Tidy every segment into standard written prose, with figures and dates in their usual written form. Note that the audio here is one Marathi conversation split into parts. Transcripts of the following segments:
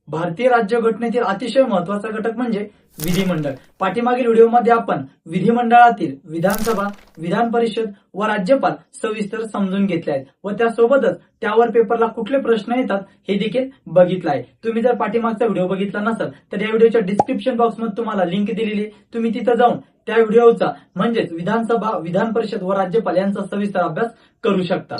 भारतीय राज्यघटनेतील अतिशय महत्वाचा घटक म्हणजे विधिमंडळ. पाठीमागील व्हिडिओमध्ये आपण विधिमंडळातील विधानसभा, विधान परिषद व राज्यपाल सविस्तर समजून घेतले आहेत व त्यासोबतच त्यावर पेपरला कुठले प्रश्न येतात हे देखील बघितलं आहे. तुम्ही जर पाठीमागचा व्हिडिओ बघितला नसेल तर या व्हिडिओच्या डिस्क्रिप्शन बॉक्समध्ये तुम्हाला लिंक दिलेली आहे. तुम्ही तिथं जाऊन त्या व्हिडिओचा म्हणजेच विधानसभा, विधान परिषद व राज्यपाल यांचा सविस्तर अभ्यास करू शकता.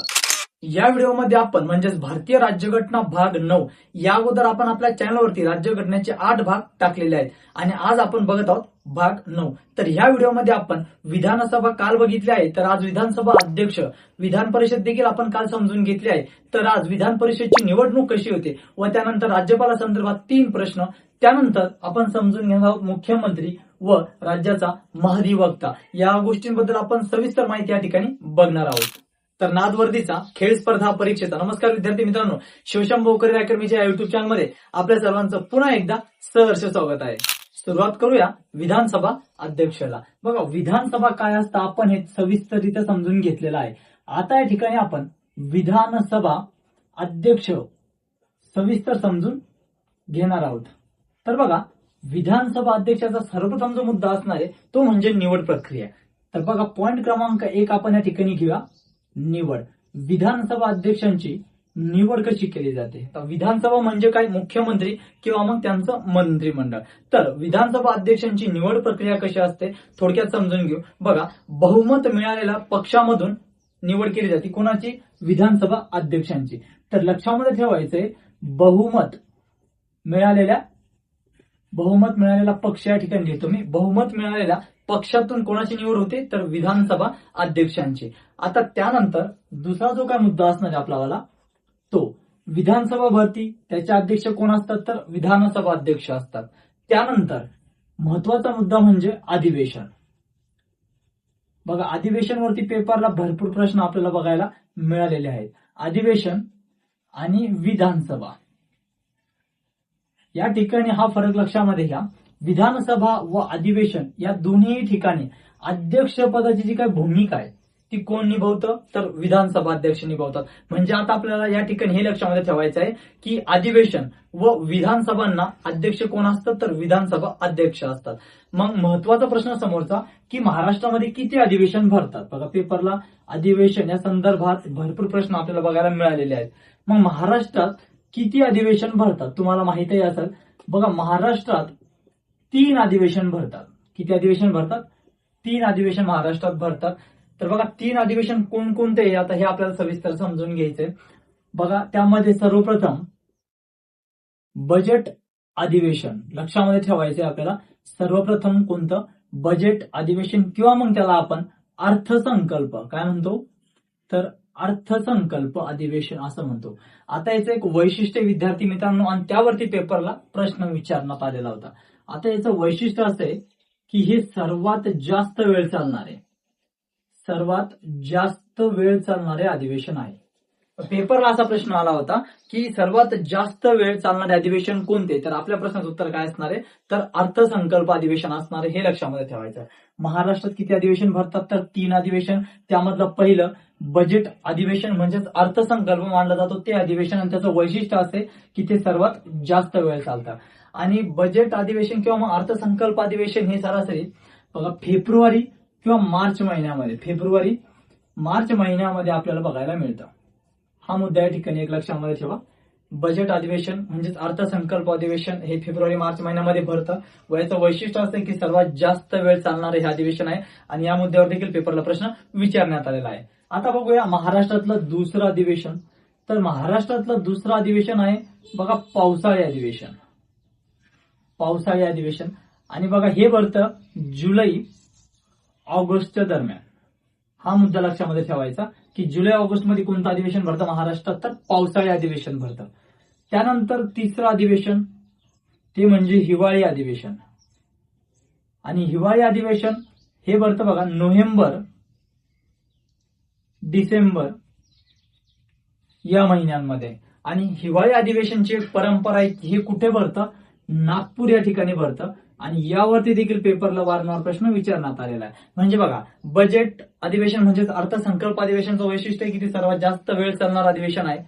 या व्हिडिओमध्ये आपण म्हणजेच भारतीय राज्यघटना भाग 9 या अगोदर आपण आपल्या चॅनलवरती राज्यघटनेचे 8 भाग टाकलेले आहेत आणि आज आपण बघत आहोत भाग 9. तर ह्या व्हिडिओमध्ये आपण विधानसभा काल बघितली आहे, तर आज विधानसभा अध्यक्ष, विधान परिषद देखील आपण काल समजून घेतली आहे. तर आज विधान परिषदची निवडणूक कशी होते व त्यानंतर राज्यपालासंदर्भात 3 प्रश्न, त्यानंतर आपण समजून घेणार आहोत मुख्यमंत्री व राज्याचा महाधिवक्ता. या गोष्टींबद्दल आपण सविस्तर माहिती या ठिकाणी बघणार आहोत. तर नादवर्दीचा खेळ स्पर्धा परीक्षेचा नमस्कार विद्यार्थी मित्रांनो, शिवशंभो करिअर अकॅडमीच्या युट्यूब चॅनलमध्ये आपल्या सर्वांचं पुन्हा एकदा सहर्ष स्वागत आहे. सुरुवात करूया विधानसभा अध्यक्षाला. बघा, विधानसभा काय असतं आपण हे सविस्तररित्या समजून घेतलेलं आहे. आता या ठिकाणी आपण विधानसभा अध्यक्ष सविस्तर समजून घेणार आहोत. तर बघा, विधानसभा अध्यक्षाचा सर्वप्रथम जो मुद्दा असणार आहे तो म्हणजे निवड प्रक्रिया. तर बघा, पॉइंट क्रमांक 1 आपण या ठिकाणी घेऊया, निवड. विधानसभा अध्यक्षांची निवड कशी केली जाते. तर विधानसभा म्हणजे काय, मुख्यमंत्री किंवा मग त्यांचं मंत्रिमंडळ. तर विधानसभा अध्यक्षांची निवड प्रक्रिया कशी असते थोडक्यात समजून घेऊ. बघा, बहुमत मिळालेल्या पक्षामधून निवड केली जाते. कोणाची? विधानसभा अध्यक्षांची. तर लक्षामध्ये ठेवायचंय, बहुमत मिळालेला पक्ष या ठिकाणी लिहितो मी. बहुमत मिळालेल्या पक्षातून कोणाची निवड होते, तर विधानसभा अध्यक्षांची. आता त्यानंतर दुसरा जो काय मुद्दा असणार आहे आपल्याला तो विधानसभा भरती. त्याचे अध्यक्ष कोण असतात, तर विधानसभा अध्यक्ष असतात. त्यानंतर महत्वाचा मुद्दा म्हणजे अधिवेशन. बघा, अधिवेशनवरती पेपरला भरपूर प्रश्न आपल्याला बघायला मिळालेले आहेत. अधिवेशन आणि विधानसभा या ठिकाणी हा फरक लक्षामध्ये घ्या. विधानसभा व अधिवेशन या दोन्ही ठिकाणी अध्यक्षपदाची जी काही भूमिका आहे ती कोण निभावतं, तर विधानसभा अध्यक्ष निभावतात. म्हणजे आता आपल्याला या ठिकाणी हे लक्षामध्ये ठेवायचं आहे की अधिवेशन व विधानसभांना अध्यक्ष कोण असतात, तर विधानसभा अध्यक्ष असतात. मग महत्वाचा प्रश्न समोरचा की महाराष्ट्रामध्ये किती अधिवेशन भरतात. बघा, पेपरला अधिवेशन या संदर्भात भरपूर प्रश्न आपल्याला बघायला मिळालेले आहेत. मग महाराष्ट्रात किती अधिवेशन भरतात तुम्हाला माहितीही असेल. बघा, महाराष्ट्रात 3 अधिवेशन भरतात. किती अधिवेशन भरतात? 3 अधिवेशन महाराष्ट्रात भरतात. तर बघा, 3 अधिवेशन कोणकोणते आता हे आपल्याला सविस्तर समजून घ्यायचंय. बघा, त्यामध्ये सर्वप्रथम बजेट अधिवेशन लक्षामध्ये ठेवायचंय आपल्याला. सर्वप्रथम कोणतं? बजेट अधिवेशन किंवा मग त्याला आपण अर्थसंकल्प काय म्हणतो, तर अर्थसंकल्प अधिवेशन असं म्हणतो. आता याचं एक वैशिष्ट्य विद्यार्थी मित्रांनो, आणि त्यावरती पेपरला प्रश्न विचारण्यात आलेला होता. आता याचं वैशिष्ट्य असं आहे की हे सर्वात जास्त वेळ चालणारे अधिवेशन आहे. पेपरला असा प्रश्न आला होता की सर्वात जास्त वेळ चालणारे अधिवेशन कोणते, तर आपल्या प्रश्नाचं उत्तर काय असणार आहे, तर अर्थसंकल्प अधिवेशन असणार आहे. हे लक्षामध्ये ठेवायचं. महाराष्ट्रात किती अधिवेशन भरतात, तर 3 अधिवेशन. त्यामधलं पहिलं बजेट अधिवेशन म्हणजेच अर्थसंकल्प मानला जातो ते अधिवेशन, आणि त्याचं वैशिष्ट्य असे की ते सर्वात जास्त वेळ चालतं. आणि बजेट अधिवेशन किंवा मग अर्थसंकल्प अधिवेशन हे सरासरी बघा फेब्रुवारी किंवा मार्च महिन्यामध्ये आपल्याला बघायला मिळतं. हा मुद्दा या ठिकाणी एक लक्षामध्ये ठेवा. बजेट अधिवेशन म्हणजेच अर्थसंकल्प अधिवेशन हे फेब्रुवारी मार्च महिन्यामध्ये भरतं व याचं वैशिष्ट्य असं की सर्वात जास्त वेळ चालणारे हे अधिवेशन आहे आणि या मुद्द्यावर देखील पेपरला प्रश्न विचारण्यात आलेला आहे. आता बघूया महाराष्ट्रातलं दुसरं अधिवेशन. तर महाराष्ट्रातलं दुसरं अधिवेशन आहे बघा पावसाळी अधिवेशन. आणि बघा, हे भरतं जुलै ऑगस्टच्या दरम्यान. हा मुद्दा लक्षामध्ये ठेवायचा की जुलै ऑगस्ट मध्ये कोणतं अधिवेशन भरतं महाराष्ट्रात, तर पावसाळी अधिवेशन भरतं. त्यानंतर तिसरं अधिवेशन ते म्हणजे हिवाळी अधिवेशन. आणि हिवाळी अधिवेशन हे भरतं बघा नोव्हेंबर डिसेंबर या महिन्यांमध्ये. आणि हिवाळी अधिवेशनची एक परंपरा आहे, हे कुठे भरतं, नागपूर या ठिकाणी भरतं. आणि यावरती देखील पेपरला वारंवार प्रश्न विचारण्यात आलेला आहे. म्हणजे बघा, बजेट अधिवेशन म्हणजेच अर्थसंकल्प अधिवेशनचं वैशिष्ट्य आहे की ते सर्वात जास्त वेळ चालणारं अधिवेशन आहे.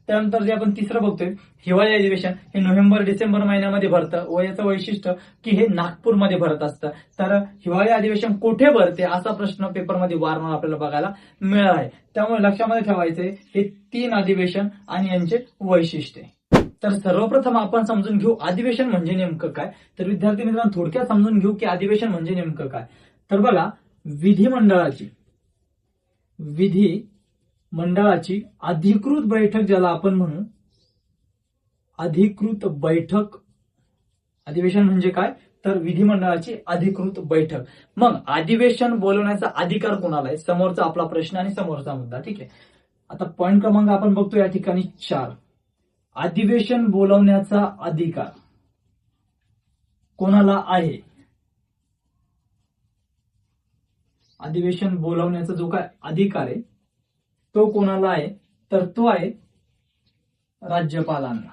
त्यानंतर जे आपण तिसरं बघतोय हिवाळी अधिवेशन, हे नोव्हेंबर डिसेंबर महिन्यामध्ये भरतं व याचं वैशिष्ट्य की हे नागपूरमध्ये भरत असतं. तर हिवाळी अधिवेशन कुठे भरते असा प्रश्न पेपरमध्ये वारंवार आपल्याला बघायला मिळाला आहे. त्यामुळे लक्षामध्ये ठेवायचे हे 3 अधिवेशन आणि यांचे वैशिष्ट्य. तर सर्वप्रथम आपण समजून घेऊ अधिवेशन म्हणजे नेमकं काय. तर विद्यार्थी मित्रांनो थोडक्यात समजून घेऊ की अधिवेशन म्हणजे नेमकं काय. तर बघा, विधिमंडळाची अधिकृत बैठक ज्याला आपण म्हणू, अधिकृत बैठक. अधिवेशन म्हणजे काय, तर विधिमंडळाची अधिकृत बैठक. मग अधिवेशन बोलवण्याचा अधिकार कोणाला आहे, समोरचा आपला प्रश्न आणि समोरचा मुद्दा. ठीक आहे, आता पॉइंट क्रमांक आपण बघतो या ठिकाणी 4. अधिवेशन बोलवण्याचा अधिकार कोणाला आहे. अधिवेशन बोलवण्याचा जो काय अधिकार आहे तो कोणाला आहे, तर तो आहे राज्यपालांना.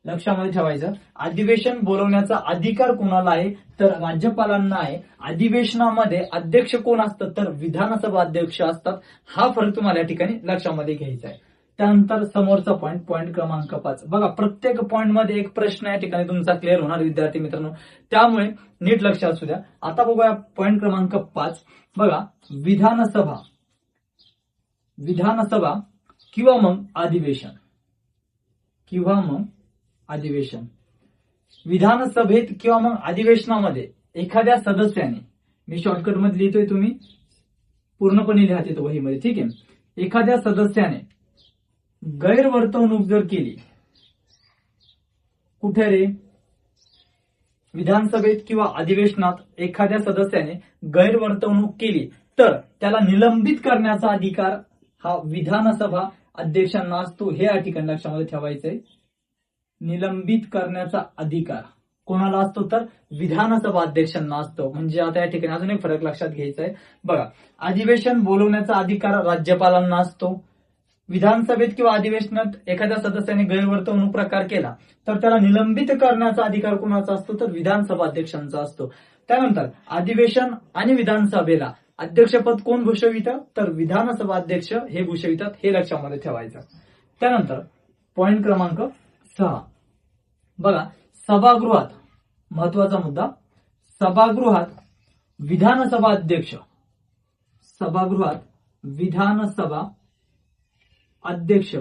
लक्षामध्ये ठेवायचं, अधिवेशन बोलवण्याचा अधिकार कोणाला आहे, तर राज्यपालांना आहे. अधिवेशनामध्ये अध्यक्ष कोण असतात, तर विधानसभा अध्यक्ष असतात. हा फरक तुम्हाला या ठिकाणी लक्षामध्ये घ्यायचा आहे. त्यानंतर समोरचा पॉइंट क्रमांक 5. बघा, प्रत्येक पॉइंट मध्ये एक प्रश्न या ठिकाणी तुमचा क्लिअर होणार विद्यार्थी मित्रांनो, त्यामुळे नीट लक्ष असू द्या. आता बघूया पॉइंट क्रमांक 5. बघा, विधानसभा किंवा मग अधिवेशन. विधानसभेत किंवा मग अधिवेशनामध्ये एखाद्या सदस्याने, मी शॉर्टकट मध्ये लिहितोय, तुम्ही पूर्णपणे लिहा तिथं वहीमध्ये. ठीक आहे, एखाद्या सदस्याने गैरवर्तवणूक जर केली, कुठे रे, विधानसभेत किंवा अधिवेशनात एखाद्या सदस्याने गैरवर्तवणूक केली तर त्याला निलंबित करण्याचा अधिकार हा विधानसभा अध्यक्षांना असतो. हे या ठिकाणी लक्षामध्ये ठेवायचंय. निलंबित करण्याचा अधिकार कोणाला असतो, तर विधानसभा अध्यक्षांना असतो. म्हणजे आता या ठिकाणी अजून एक फरक लक्षात घ्यायचा आहे. बघा, अधिवेशन बोलवण्याचा अधिकार राज्यपालांना असतो. विधानसभेत किंवा अधिवेशनात एखाद्या सदस्याने गैरवर्तवणूक प्रकार केला तर त्याला निलंबित करण्याचा अधिकार कोणाचा असतो, तर विधानसभा अध्यक्षांचा असतो. त्यानंतर अधिवेशन आणि विधानसभेला अध्यक्षपद कोण भूषवितं, तर विधानसभा अध्यक्ष हे भूषवितात. हे लक्षामध्ये ठेवायचं. त्यानंतर पॉइंट क्रमांक 6. बघा, सभागृहात, महत्वाचा मुद्दा, सभागृहात विधानसभा अध्यक्ष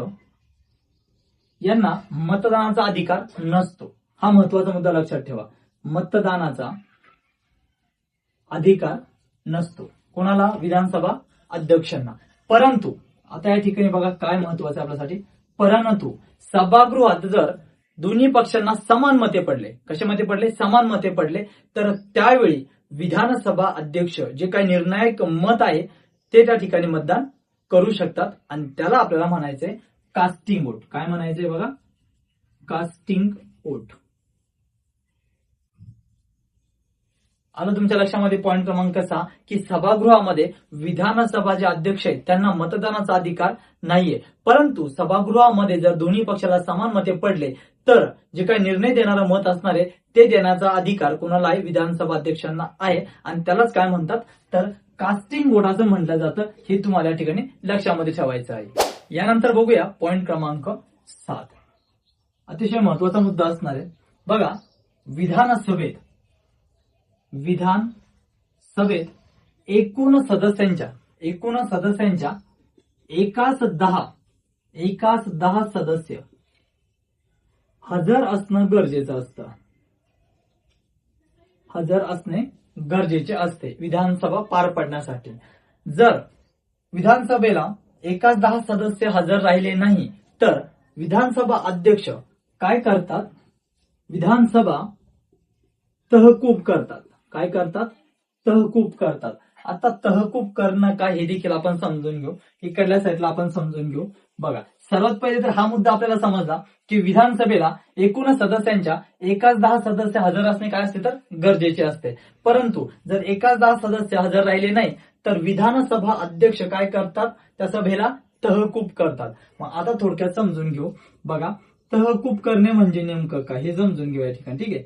यांना मतदानाचा अधिकार नसतो. हा महत्वाचा मुद्दा लक्षात ठेवा. मतदानाचा अधिकार नसतो कोणाला, विधानसभा अध्यक्षांना. परंतु आता या ठिकाणी बघा काय महत्वाचं आहे आपल्यासाठी, परंतु सभागृहात जर दोन्ही पक्षांना समान मते पडले, कशा मते पडले, समान मते पडले, तर त्यावेळी विधानसभा अध्यक्ष जे काही निर्णायक मत आहे ते त्या ठिकाणी मतदान करू शकतात आणि त्याला आपल्याला म्हणायचंय कास्टिंग वोट. काय म्हणायचंय बघा, कास्टिंग वोट. आलं तुमच्या लक्षामध्ये पॉइंट क्रमांक 6 की सभागृहामध्ये विधानसभा जे अध्यक्ष आहेत त्यांना मतदानाचा अधिकार नाहीये. परंतु सभागृहामध्ये जर दोन्ही पक्षाला समान मते पडले तर जे काही निर्णय देणारं मत असणार आहे ते देण्याचा अधिकार कोणाला आहे, विधानसभा अध्यक्षांना आहे. आणि त्यालाच काय म्हणतात, तर कास्टिंग वोट असं म्हटलं जातं. हे तुम्हाला या ठिकाणी लक्षामध्ये ठेवायचं आहे. यानंतर बघूया पॉइंट क्रमांक 7. अतिशय महत्वाचा मुद्दा असणार आहे. बघा, विधानसभेत एकूण सदस्यांच्या एकास 10 सदस्य हजर असणं गरजेचं असतं. हजर असणे गरजेचे असते विधानसभा पार पडण्यासाठी. जर विधानसभेला एकाच 10 सदस्य हजर राहिले नाही तर विधानसभा अध्यक्ष काय करतात, विधानसभा तहकूब करतात. काय करतात, तहकूब करतात. आता तहकूब करणं काय हे देखील आपण समजून घेऊ. इकडल्या साईडला आपण समजून घेऊ. बघा, सर्वात पहिले तर हा मुद्दा आपल्याला समजला की विधानसभेला एकूण सदस्यांच्या एकाच 10 सदस्य हजर असणे काय असते, तर गरजेचे असते. परंतु जर एकाच 10 सदस्य हजर राहिले नाही तर विधानसभा अध्यक्ष काय करतात, त्या सभेला तहकूब करतात. मग आता थोडक्यात समजून घेऊ. बघा, तहकूब करणे म्हणजे नेमकं काय हे समजून घेऊ या ठिकाणी. ठीक आहे,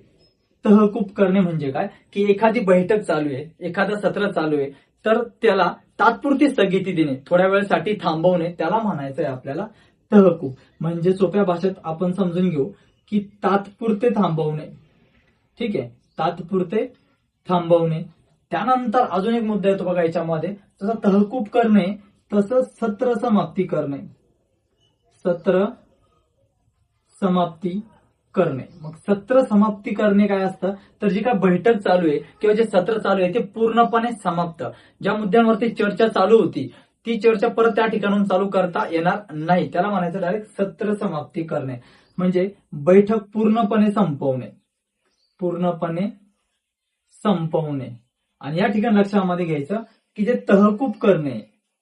तहकूब करणे म्हणजे काय की एखादी बैठक चालू आहे, एखादं सत्र चालू आहे तर त्याला तात्पुरती स्थगिती देणे, थोड्या वेळासाठी थांबवणे, त्याला म्हणायचंय आपल्याला तहकूब म्हणजे सोप्या भाषेत आपण समजून घेऊ की तात्पुरते थांबवणे. ठीक आहे, तात्पुरते थांबवणे. त्यानंतर अजून एक मुद्दा येतो बघा याच्यामध्ये, जसं तहकूब करणे तसंच सत्र समाप्ती करणे. सत्र समाप्ती करणे. मग सत्र समाप्ती करणे काय असतं, तर जी काय बैठक चालू आहे किंवा जे सत्र चालू आहे ते पूर्णपणे समाप्त, ज्या मुद्द्यांवरती चर्चा चालू होती ती चर्चा परत त्या ठिकाणून चालू करता येणार नाही, त्याला म्हणायचं डायरेक्ट सत्र समाप्ती करणे. म्हणजे बैठक पूर्णपणे संपवणे. पूर्णपणे संपवणे. आणि या ठिकाणी लक्षामध्ये घ्यायचं की जे तहकूब करणे,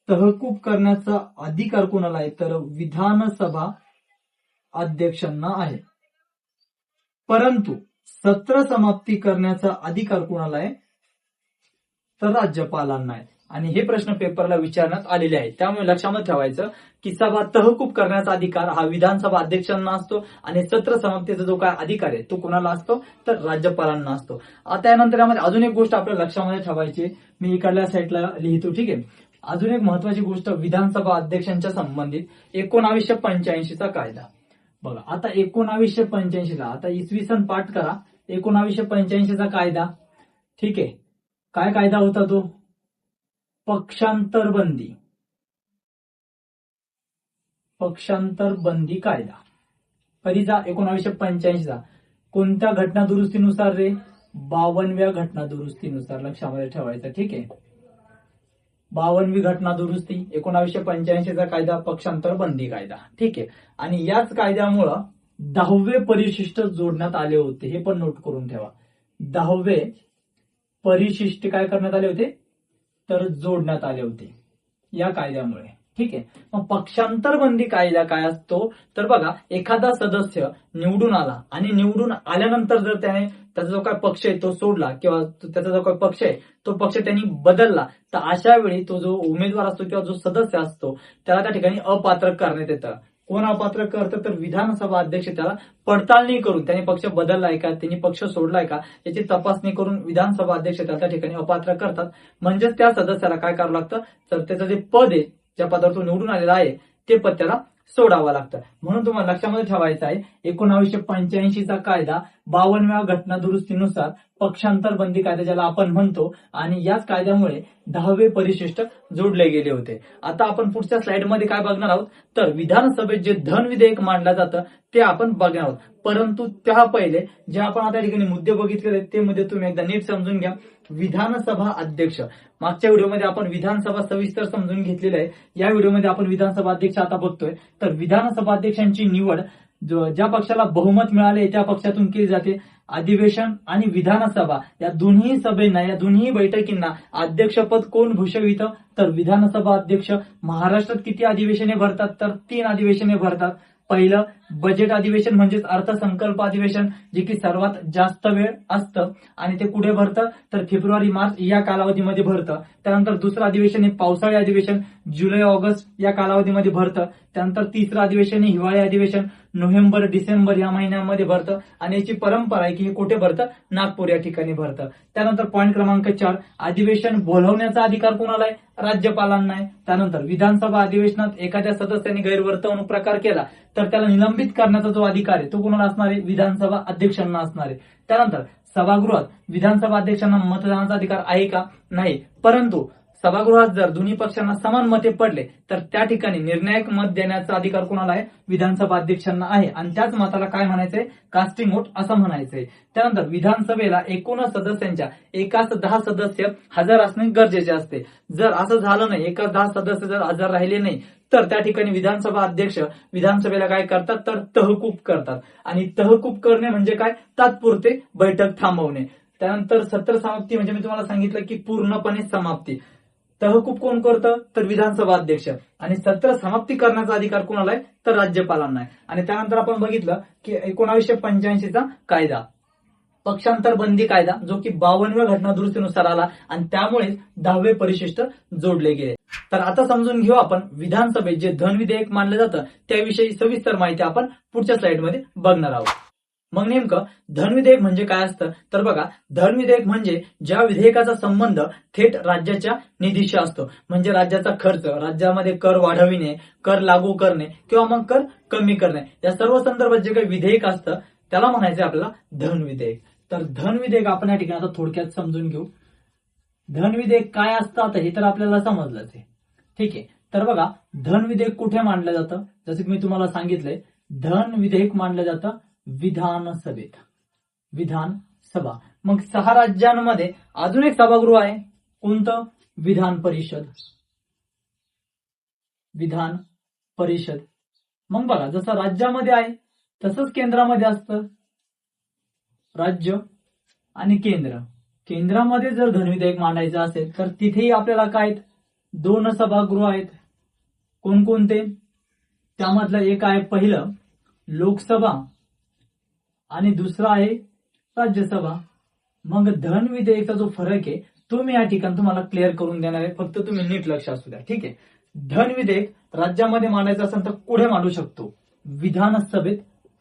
तहकूब करण्याचा अधिकार कोणाला आहे, तर विधानसभा अध्यक्षांना आहे. परंतु सत्र समाप्ती करण्याचा अधिकार कोणाला आहे, तर राज्यपालांना आहे. आणि हे प्रश्न पेपरला विचारण्यात आलेले आहे. त्यामुळे लक्षामध्ये ठेवायचं की सभा तहकूब करण्याचा अधिकार हा विधानसभा अध्यक्षांना असतो आणि सत्र समाप्तीचा जो काय अधिकार आहे तो कोणाला असतो, तर राज्यपालांना असतो. आता यानंतर यामध्ये अजून एक गोष्ट आपल्या लक्षामध्ये ठेवायची, मी इकडल्या साईडला लिहितो. ठीक आहे, अजून एक महत्वाची गोष्ट विधानसभा अध्यक्षांच्या संबंधित 1985चा कायदा. बघा आता 1985ला, आता इसवी सन पाठ करा. 1985चा कायदा. ठीक आहे, काय कायदा होता तो, पक्षांतर बंदी. पक्षांतर बंदी कायदा कधीचा, 1985चा. कोणत्या घटना दुरुस्तीनुसार रे, 52व्या घटना दुरुस्तीनुसार लक्षामध्ये ठेवायचं. ठीक आहे, 52वी घटना दुरुस्ती 1985चा कायदा, पक्षांतर बंदी कायदा. ठीक आहे, आणि याच कायद्यामुळं 10वे परिशिष्ट जोडण्यात आले होते. हे पण नोट करून ठेवा, 10वे परिशिष्ट काय करण्यात आले होते, तर जोडण्यात आले होते या कायद्यामुळे. ठीक आहे, मग पक्षांतर बंदी कायदा काय असतो, तर बघा एखादा सदस्य निवडून आला आणि निवडून आल्यानंतर जर त्याने त्याचा जो काय पक्ष आहे तो सोडला किंवा त्याचा जो काय पक्ष आहे तो पक्ष त्यांनी बदलला, तर अशा वेळी तो जो उमेदवार असतो किंवा जो सदस्य असतो त्याला त्या ठिकाणी अपात्र करण्यात येतं. कोण अपात्र करतं, तर विधानसभा अध्यक्ष त्याला पडताळणी करून त्याने पक्ष बदललाय का, त्यांनी पक्ष सोडलाय का याची तपासणी करून विधानसभा अध्यक्ष त्याला त्या ठिकाणी अपात्र करतात. म्हणजेच त्या सदस्याला काय करावं लागतं, तर त्याचं जे पद आहे, ज्या पदावर तो निवडून आलेला आहे ते पद त्याला सोडावं लागतं. म्हणून तुम्हाला लक्षामध्ये ठेवायचं आहे 1985चा कायदा 52व्या घटना दुरुस्तीनुसार पक्षांतर बंदी कायदा ज्याला आपण म्हणतो, आणि याच कायद्यामुळे 10वे परिशिष्ट जोडले गेले होते. आता आपण पुढच्या स्लाइडमध्ये काय बघणार आहोत, तर विधानसभेत जे धन विधेयक मांडलं जातं ते आपण बघणार आहोत. परंतु त्या पहिले जे आपण आता ठिकाणी मुद्दे बघितलेले ते मुद्दे तुम्ही एकदा नीट समजून घ्या. विधानसभा अध्यक्ष, मागच्या व्हिडिओमध्ये आपण विधानसभा सविस्तर समजून घेतलेलं आहे. या व्हिडिओमध्ये आपण विधानसभा अध्यक्ष आता बघतोय. तर विधानसभा अध्यक्षांची निवड ज्या पक्षाला बहुमत मिळाले त्या पक्षातून केली जाते. अधिवेशन आणि विधानसभा या दोन्ही सभेंना, या दोन्ही बैठकींना अध्यक्षपद कोण भूषवितं, तर विधानसभा अध्यक्ष. महाराष्ट्रात किती अधिवेशने भरतात, तर 3 अधिवेशने भरतात. पहिलं बजेट अधिवेशन म्हणजेच अर्थसंकल्प अधिवेशन, जे की सर्वात जास्त वेळ असतं आणि ते कुठे भरतं, तर फेब्रुवारी मार्च या कालावधीमध्ये भरतं. त्यानंतर दुसरं अधिवेशन हे पावसाळी अधिवेशन, जुलै ऑगस्ट या कालावधीमध्ये भरतं. त्यानंतर तिसरं अधिवेशन हे हिवाळी अधिवेशन, नोव्हेंबर डिसेंबर या महिन्यामध्ये भरतं. आणि याची परंपरा आहे की हे कुठे भरतं, नागपूर या ठिकाणी भरतं. त्यानंतर पॉईंट क्रमांक 4, अधिवेशन बोलवण्याचा अधिकार कोणाला आहे, राज्यपालांना आहे. त्यानंतर विधानसभा अधिवेशनात एखाद्या सदस्याने गैरवर्तवणूक प्रकार केला तर त्याला निलंबित करण्याचा जो अधिकार आहे तो कोणाला असणार आहे, विधानसभा अध्यक्षांना असणार आहे. त्यानंतर सभागृहात विधानसभा अध्यक्षांना मतदानाचा अधिकार आहे का, नाही. परंतु सभागृहात जर दोन्ही पक्षांना समान मते पडले तर त्या ठिकाणी निर्णायक मत देण्याचा अधिकार कोणाला आहे, विधानसभा अध्यक्षांना आहे. आणि त्याच मताला काय म्हणायचंय, कास्टिंग वोट असं म्हणायचंय. त्यानंतर विधानसभेला एकूण सदस्यांच्या एकाच 10 सदस्य हजर असणे गरजेचे असते. जर असं झालं नाही, एकाच 10 सदस्य जर हजर राहिले नाही तर त्या ठिकाणी विधानसभा अध्यक्ष विधानसभेला काय करतात, तर तहकूब करतात. आणि तहकूब करणे म्हणजे काय, तात्पुरते बैठक थांबवणे. त्यानंतर सत्र समाप्ती म्हणजे मी तुम्हाला सांगितलं की पूर्णपणे समाप्ती. तहकूब कोण करतं, तर विधानसभा अध्यक्ष. आणि सत्र समाप्ती करण्याचा अधिकार कोणाला आहे, तर राज्यपालांना आहे. आणि त्यानंतर आपण बघितलं की 1985चा कायदा, पक्षांतर बंदी कायदा, जो की 52व्या घटना दुरुस्तीनुसार आला आणि त्यामुळे 10वे परिशिष्ट जोडले गेले. तर आता समजून घेऊ आपण विधानसभेत जे धन विधेयक मानलं जातं त्याविषयी सविस्तर माहिती आपण पुढच्या स्लाइडमध्ये बघणार आहोत. मग नेमकं धन विधेयक म्हणजे काय असतं तर बघा, धन विधेयक म्हणजे ज्या विधेयकाचा संबंध थेट राज्याच्या निधीशी असतो, म्हणजे राज्याचा खर्च, राज्यामध्ये कर वाढविणे, कर लागू करणे किंवा मग कर कमी करणे, या सर्व संदर्भात जे काही विधेयक असतं त्याला म्हणायचं आपल्याला धन विधेयक. तर धन विधेयक आपण या ठिकाणी आता थोडक्यात समजून घेऊ. धन विधेयक काय असतं हे तर आपल्याला समजलंच आहे. ठीक आहे. तर बघा, धन विधेयक कुठे मांडलं जातं, जसं की मी तुम्हाला सांगितलंय, धन विधेयक मांडलं जातं विधानसभेत. विधानसभा. मग 6 राज्यांमध्ये अजून एक सभागृह आहे, कोणतं? विधान परिषद. विधान परिषद. मग बघा, जसं राज्यामध्ये आहे तसंच केंद्रामध्ये असतं. राज्य आणि केंद्र. केंद्रामध्ये जर धन विधेयक मांडायचं असेल तर तिथेही आपल्याला काय आहेत? 2 सभागृह आहेत. कोणकोणते? त्यामधलं एक आहे पहिलं लोकसभा आणि दुसरं आहे राज्यसभा. मग धन विधेयकाचा जो फरक आहे तो मी या ठिकाणी तुम्हाला क्लिअर करून देणार आहे, फक्त तुम्ही नीट लक्ष असू द्या. ठीक आहे. धन विधेयक राज्यामध्ये मांडायचं असेल तर कुठे मांडू शकतो? विधानसभेत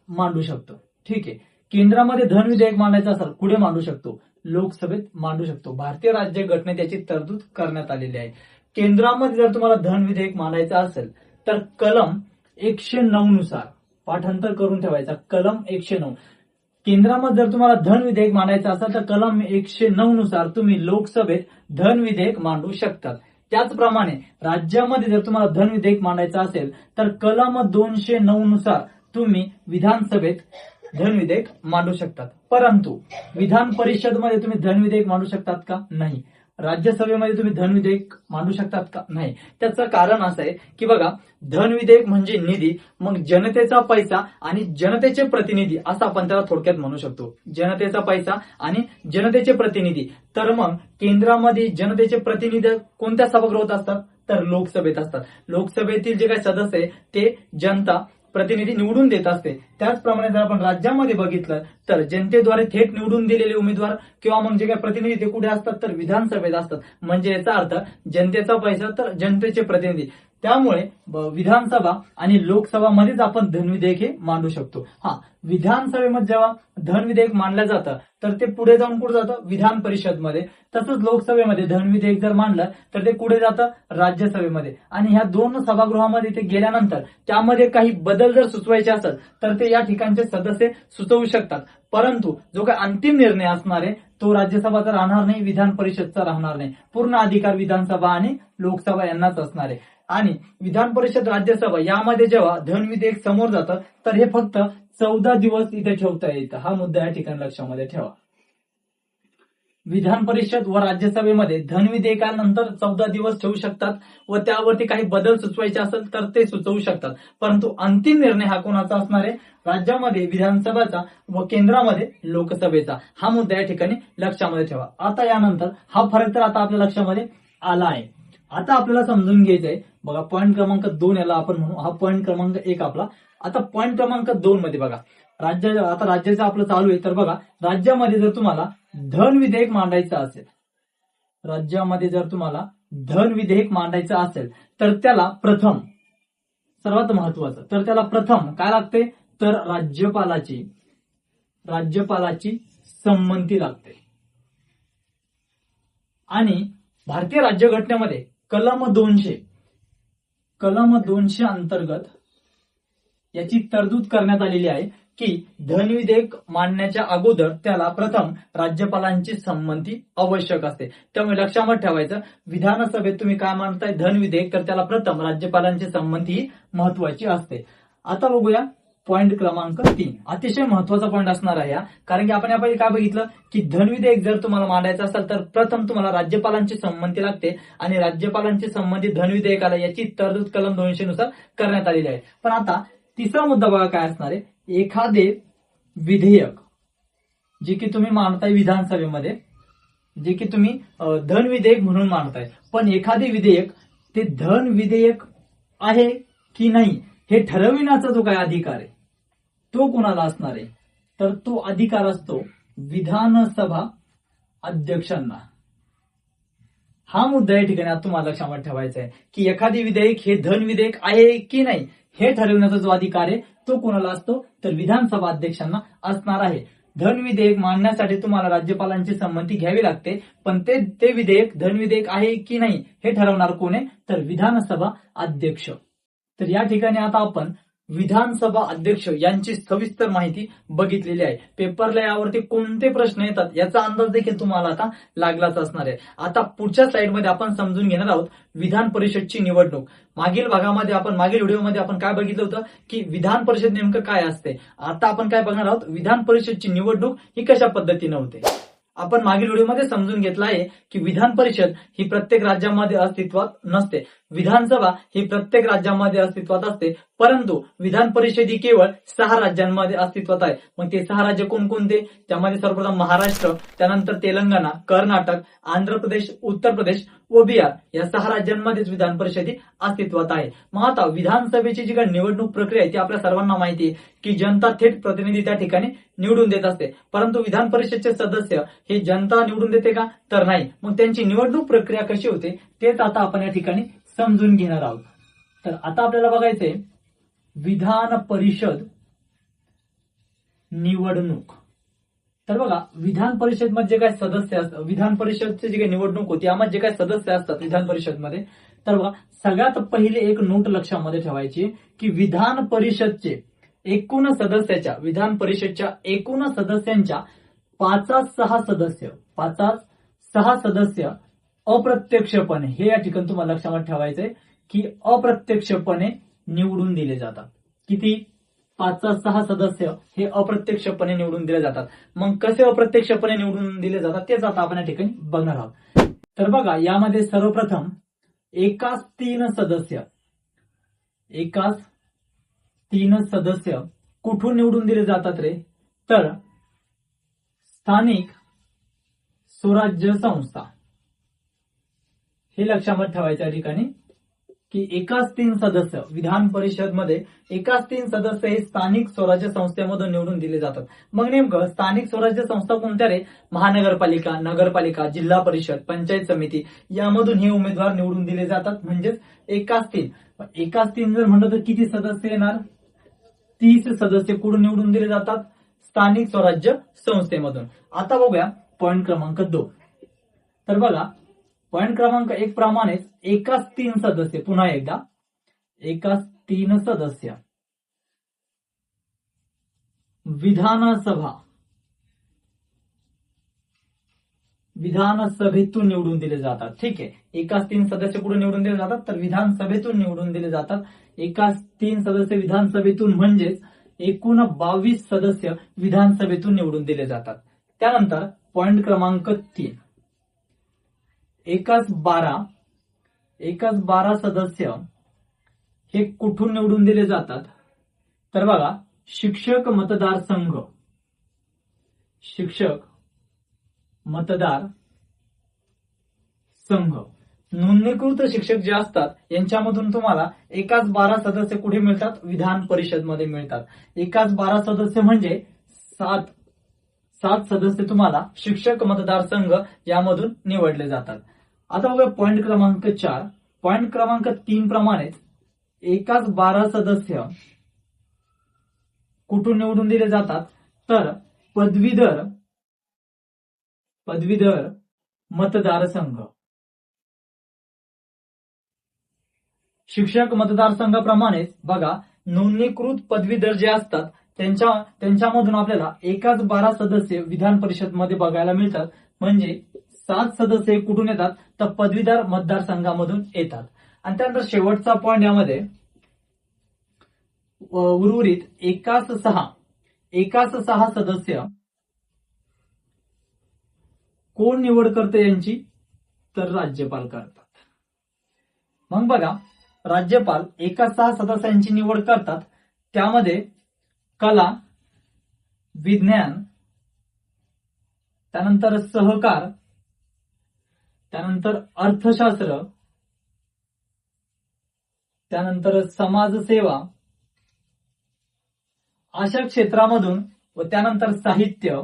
मांडू शकतो. ठीक आहे. केंद्रामध्ये धन विधेयक मांडायचं असेल कुठे मांडू शकतो? लोकसभेत मांडू शकतो. भारतीय राज्य घटनेत याची तरतूद करण्यात आलेली आहे. केंद्रामध्ये जर तुम्हाला धन विधेयक मांडायचं असेल तर कलम 109 नुसार, पाठांतर करून ठेवायचा, कलम 109. केंद्रामध्ये जर तुम्हाला धन विधेयक मांडायचं असेल तर कलम 109 नुसार तुम्ही लोकसभेत धन विधेयक मांडू शकतात. त्याचप्रमाणे राज्यामध्ये जर तुम्हाला धन विधेयक मांडायचं असेल तर कलम 209 नुसार तुम्ही विधानसभेत धन विधेयक मांडू शकतात. परंतु विधान परिषदमध्ये तुम्ही धन विधेयक मांडू शकतात का? नाही. राज्यसभेमध्ये तुम्ही धन विधेयक मांडू शकतात का? नाही. त्याचं कारण असं आहे की बघा, धन विधेयक म्हणजे निधी, मग जनतेचा पैसा आणि जनतेचे प्रतिनिधी असं आपण त्याला थोडक्यात म्हणू शकतो. जनतेचा पैसा आणि जनतेचे प्रतिनिधी. तर मग केंद्रामध्ये जनतेचे प्रतिनिधी कोणत्या सभागृहात असतात? तर लोकसभेत असतात. लोकसभेतील जे काही सदस्य आहे ते जनता प्रतिनिधी निवडून देत असते. त्याचप्रमाणे जर आपण राज्यामध्ये बघितलं तर जनतेद्वारे थेट निवडून दिलेले उमेदवार किंवा मग जे काही प्रतिनिधी ते कुठे असतात तर विधानसभेत असतात. म्हणजे याचा अर्थ जनतेचा पैसा तर जनतेचे प्रतिनिधी. त्यामुळे विधानसभा आणि लोकसभामध्येच आपण धन विधेयक हे मांडू शकतो. विधानसभेमध्ये जेव्हा धन विधेयक मांडलं जातं तर ते पुढे जाऊन कुठे जातं? विधान परिषदमध्ये. तसंच लोकसभेमध्ये धन विधेयक जर मांडलं तर ते कुठे जातं? राज्यसभेमध्ये. आणि ह्या 2 सभागृहामध्ये ते गेल्यानंतर त्यामध्ये काही बदल जर सुचवायचे असेल तर ते या ठिकाणचे सदस्य सुचवू शकतात. परंतु जो काही अंतिम निर्णय असणार आहे तो राज्यसभाचा राहणार नाही, विधान परिषदचा राहणार नाही. पूर्ण अधिकार विधानसभा आणि लोकसभा यांनाच असणार आहे. आणि विधान परिषद, राज्यसभा यामध्ये जेव्हा धन विधेयक समोर जातं तर हे फक्त 14 दिवस इथे ठेवता येतं. हा मुद्दा या ठिकाणी लक्षामध्ये ठेवा. विधान परिषद व राज्यसभेमध्ये धन विधेयकानंतर 14 दिवस ठेवू शकतात व त्यावरती काही बदल सुचवायचे असेल तर ते सुचवू शकतात. परंतु अंतिम निर्णय हा कोणाचा असणार आहे? राज्यामध्ये विधानसभेचा व केंद्रामध्ये लोकसभेचा. हा मुद्दा या ठिकाणी लक्षामध्ये ठेवा. आता यानंतर हा फरक तर आता आपल्या लक्षामध्ये आला आहे. आता आपल्याला समजून घ्यायचंय बघा, पॉईंट क्रमांक 2 याला आपण म्हणू, हा पॉईंट क्रमांक 1 आपला. आता पॉईंट क्रमांक 2 मध्ये बघा, आता राज्याचं आपलं चालू आहे. तर बघा, राज्यामध्ये जर तुम्हाला धन विधेयक मांडायचं असेल, राज्यामध्ये जर तुम्हाला धन विधेयक मांडायचं असेल तर त्याला प्रथम, सर्वात महत्वाचं, तर त्याला प्रथम काय लागते? तर राज्यपालाची संमती लागते. आणि भारतीय राज्यघटनेमध्ये कलम 200 अंतर्गत याची तरतूद करण्यात आलेली आहे की धन विधेयक मांडण्याच्या अगोदर त्याला प्रथम राज्यपालांची संमती आवश्यक असते. त्यामुळे लक्षात ठेवायचं, विधानसभेत तुम्ही काय मांडताय धन विधेयक तर त्याला प्रथम राज्यपालांची संमती ही महत्वाची असते. आता बघूया पॉईंट क्रमांक 3. अतिशय महत्वाचा पॉईंट असणार आहे, कारण की आपण यापैकी काय बघितलं की धन विधेयक जर तुम्हाला मांडायचं असेल तर प्रथम तुम्हाला राज्यपालांची संमती लागते आणि राज्यपालांची संमती धन विधेयकाला याची तरतूद कलम 200 नुसार करण्यात आलेली आहे. पण आता तिसरा मुद्दा बघा काय असणार आहे. एखादे विधेयक जे की तुम्ही मांडताय विधानसभेमध्ये, जे की तुम्ही धन विधेयक म्हणून मांडताय, पण एखादे विधेयक ते धन विधेयक आहे की नाही हे ठरविण्याचा जो काय अधिकार आहे तो कोणाला असणार आहे? तर तो अधिकार असतो विधानसभा अध्यक्षांना. हा मुद्दा या ठिकाणी तुम्हाला लक्षात ठेवायचा आहे की एखादी विधेयक हे धन विधेयक आहे की नाही हे ठरविण्याचा जो अधिकार आहे तो कोणाला असतो तर विधानसभा अध्यक्षांना असणार आहे. धन विधेयक मांडण्यासाठी तुम्हाला राज्यपालांची संमती घ्यावी लागते, पण ते विधेयक धन विधेयक आहे की नाही हे ठरवणार कोण आहे तर विधानसभा अध्यक्ष. तर या ठिकाणी आता आपण विधानसभा अध्यक्ष यांची सविस्तर माहिती बघितलेली आहे. पेपरला यावरती कोणते प्रश्न येतात याचा अंदाज देखील तुम्हाला आता लागलाच असणार आहे. आता पुढच्या स्लाइडमध्ये आपण समजून घेणार आहोत विधान परिषदची निवडणूक. मागील व्हिडिओमध्ये आपण काय बघितलं होतं की विधान परिषद नेमकं काय असते. आता आपण काय बघणार आहोत विधान परिषदची निवडणूक ही कशा पद्धतीने होते. आपण मागील व्हिडिओमध्ये समजून घेतलं आहे की विधान परिषद ही प्रत्येक राज्यामध्ये अस्तित्वात नसते, विधानसभा ही प्रत्येक राज्यामध्ये अस्तित्वात असते, परंतु विधान परिषद ही केवळ 6 राज्यांमध्ये अस्तित्वात आहे. मग ते 6 राज्य कोणकोणते, त्यामध्ये सर्वप्रथम महाराष्ट्र, त्यानंतर तेलंगणा, कर्नाटक, आंध्र प्रदेश, उत्तर प्रदेश व बिहार या 6 राज्यांमध्येच विधान परिषद ही अस्तित्वात आहे. मग आता विधानसभेची जी काही निवडणूक प्रक्रिया आहे ती आपल्या सर्वांना माहिती आहे की जनता थेट प्रतिनिधी त्या ठिकाणी निवडून देत असते, परंतु विधान परिषदचे सदस्य हे जनता निवडून देते का तर नाही. मग त्यांची निवडणूक प्रक्रिया कशी होते तेच आता आपण या ठिकाणी समजून घेणार आहोत. तर आता आपल्याला बघायचंय विधान परिषद निवडणूक. तर बघा विधान परिषद मध्ये जे काही सदस्य असतात, विधान परिषदची जी काही निवडणूक होती यामध्ये जे काही सदस्य असतात विधान परिषदमध्ये, तर बघा सगळ्यात पहिले एक नोट लक्षामध्ये ठेवायची की विधान परिषदच्या एकूण सदस्यांच्या 5/6 सदस्य अप्रत्यक्षपणे, हे या ठिकाणी तुम्हाला लक्षात ठेवायचंय की अप्रत्यक्षपणे निवडून दिले जातात. किती 5/6 सदस्य हे अप्रत्यक्षपणे निवडून दिले जातात. मग कसे अप्रत्यक्षपणे निवडून दिले जातात तेच आता आपण या ठिकाणी बघणार आहोत. तर बघा यामध्ये सर्वप्रथम एकाच 3 सदस्य कुठून निवडून दिले जातात रे तर स्थानिक स्वराज्य संस्था. हे लक्षात ठेवायच्या ठिकाणी की एकाच 3 सदस्य विधान परिषद मध्ये एकाच 3 सदस्य हे स्थानिक स्वराज्य संस्थेमधून निवडून दिले जातात. मग नेमकं स्थानिक स्वराज्य संस्था कोणत्या रे, महानगरपालिका, नगरपालिका, जिल्हा परिषद, पंचायत समिती यामधून हे उमेदवार निवडून दिले जातात. म्हणजेच एकाच 3 जर म्हणलं तर किती सदस्य येणार, 30 सदस्य कुठून निवडून दिले जातात, स्थानिक स्वराज्य संस्थेमधून. आता बघूया पॉइंट क्रमांक 2. तर बघा पॉइंट क्रमांक 1 प्रमाणेच एकाच 3 सदस्य, पुन्हा एकदा एकाच 3 सदस्य विधानसभेतून निवडून दिले जातात. ठीक आहे, एकाच 3 सदस्य कुठे निवडून दिले जातात तर विधानसभेतून निवडून दिले जातात. एकाच 3 सदस्य विधानसभेतून म्हणजेच एकूण 22 सदस्य विधानसभेतून निवडून दिले जातात. त्यानंतर पॉइंट क्रमांक 3 एकाच 12 सदस्य हे कुठून निवडून दिले जातात तर बघा शिक्षक मतदार संघ. नोंदणीकृत शिक्षक जे असतात यांच्यामधून तुम्हाला एकाच 12 सदस्य कुठे मिळतात, विधान परिषद मध्ये मिळतात. एकाच 12 सदस्य म्हणजे 7 सदस्य तुम्हाला शिक्षक मतदारसंघ यामधून निवडले जातात. आता बघा पॉइंट क्रमांक 4. पॉइंट क्रमांक 3 प्रमाणेच एकाच 12 सदस्य कुठून निवडून दिले जातात तर पदवीधर मतदारसंघ. शिक्षक मतदारसंघाप्रमाणेच बघा नोंदणीकृत पदवीधर जे असतात त्यांच्यामधून आपल्याला एकाच 12 सदस्य विधान परिषद मध्ये बघायला मिळतात. म्हणजे 7 सदस्य कुठून येतात तर पदवीधर मतदारसंघामधून येतात. आणि त्यानंतर शेवटचा पॉइंट यामध्ये उर्वरित एकाच 6 सदस्य कोण निवड करते यांची तर राज्यपाल करतात. मग बघा राज्यपाल एकाच 6 सदस्यांची निवड करतात. त्यामध्ये कला, विज्ञान, त्यानंतर सहकार, त्यानंतर अर्थशास्त्र, त्यानंतर समाजसेवा अशा क्षेत्रामधून व त्यानंतर साहित्य,